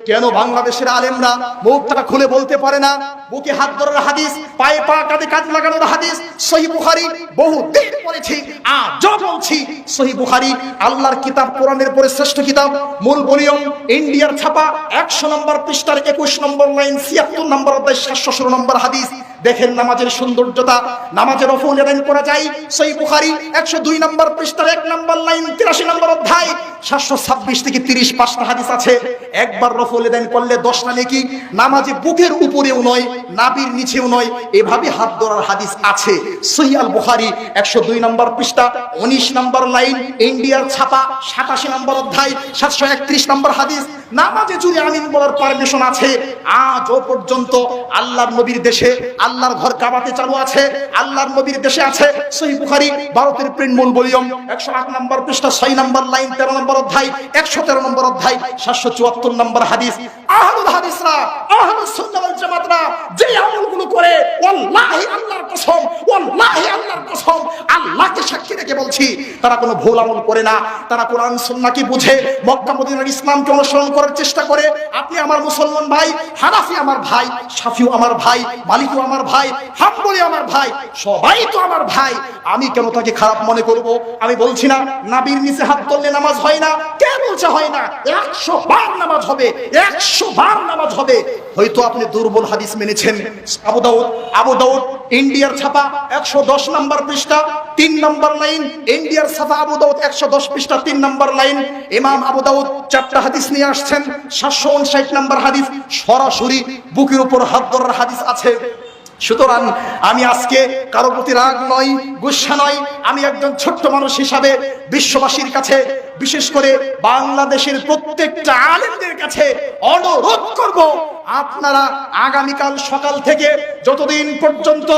কেন বাংলাদেশের আলেমরা মুখটা খুলে বলতে পারে না? বুকে হাত ধরার হাদিস, পায়ে পা কাঁধে কাঁধ লাগানোর হাদিস, সহিহ বুখারী বহু দিন পড়েছি, আজও বলছি সহিহ বুখারী আল্লাহর কিতাব, কোরআনের পরে শ্রেষ্ঠ কিতাব। মূল ভলিউম, ইন্ডিয়ার ছাপা, 100 নম্বর পৃষ্ঠার 21 নম্বর লাইন, 76 নম্বর অধ্যায়, 716 নম্বর হাদিস। দেখেন নামাজের সৌন্দর্যতা, নামাজের রফুল আদান করা যায়। সহিহ বুখারী 102 নম্বর পৃষ্ঠার 1 নম্বর লাইন, 83 নম্বর অধ্যায়, 726 থেকে 30 পাঁচটা হাদিস আছে। একবার রফুল আদান করলে 10টা নেকি। নামাজে বুকের উপরেও নয়, নাভির নিচেও নয়, এভাবে হাত ধরার হাদিস আছে। সহিহ আল বুখারী 102 নম্বর পৃষ্ঠা, 19 নম্বর লাইন, ইন্ডিয়ার ছাপা, 87 নম্বর অধ্যায়, 731 নম্বর হাদিস। নামাজে জুড়ে আমিন বলার পারমিশন আছে। আজও পর্যন্ত আল্লাহর নবীর দেশে, আল্লাহর ঘর কাবাতে চালু আছে, আল্লাহর নবীর দেশে আছে। সহিহ বুখারী ভারতের প্রিন্ট মূল ভলিউম 108 নম্বর পৃষ্ঠা, 6 নম্বর লাইন, 13 নম্বর অধ্যায়, 113 নম্বর অধ্যায়, 774 নম্বর হাদিস। আহলুল হাদিসরা, আহলুস সুন্নাহ ওয়াল জামাতরা যে আমলগুলো করে, ওয়াল্লাহি আল্লাহর কসম, ওয়াল্লাহি আল্লাহর কসম, আল্লাহকে সাক্ষী রেখে বলছি, তারা কোনো ভুল আমল করে না। তারা কোরআন সুন্নাহকে বুঝে মক্কা মদিনার ইসলামকে অনুসরণ করার চেষ্টা করে। আপনি আমার মুসলমান ভাই, হানাফি আমার ভাই, শাফিও আমার ভাই, মালিকিও আমার ভাই, হাম্বলি আমার ভাই, সবাই তো আমার ভাই। আমি কেন তাকে খারাপ মনে করব? আমি বলছি না নাবির নিচে হাত তুললে নামাজ হয় না। কে বলছে হয় না? 100 বার নামাজ হবে, 100 বার নামাজ হবে। হয়তো আপনি দুর্বল হাদিস মেনেছেন। আবু দাউদ ইন্ডিয়ার ছাপা 110 নম্বর পৃষ্ঠা, 3 নম্বর লাইন, ইন্ডিয়ার ছাপা আবু দাউদ 110 পৃষ্ঠা, 3 নম্বর লাইন। ইমাম আবু দাউদ 4টা হাদিস নিয়ে আসছেন। 759 নম্বর হাদিস, সরাসরি বুকের উপর হাত ধরার হাদিস আছে। সুতরাং আমি আজকে কারো প্রতি রাগ নয়, গুসা নয়, আমি একজন ছোট্ট মানুষ হিসাবে বিশ্ববাসীর কাছে, বিশেষ করে বাংলাদেশের প্রত্যেকটা আলেমদের কাছে অনুরোধ করব, আপনারা আগামীকাল সকাল থেকে যতদিন পর্যন্ত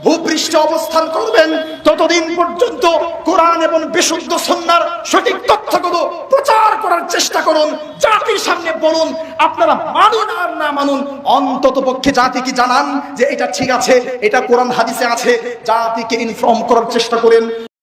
ভূপৃষ্ঠে অবস্থান করবেন, ততদিন পর্যন্ত কোরআন এবং বিশুদ্ধ সুন্নাহর সঠিক তথ্যগুলো প্রচার করার চেষ্টা করুন। জাতির সামনে বলুন, আপনারা মানুন আর না মানুন, অন্তত পক্ষে জাতিকে জানান যে এটা ঠিক আছে, এটা কোরআন হাদিসে আছে। জাতিকে ইনফর্ম করার চেষ্টা করেন।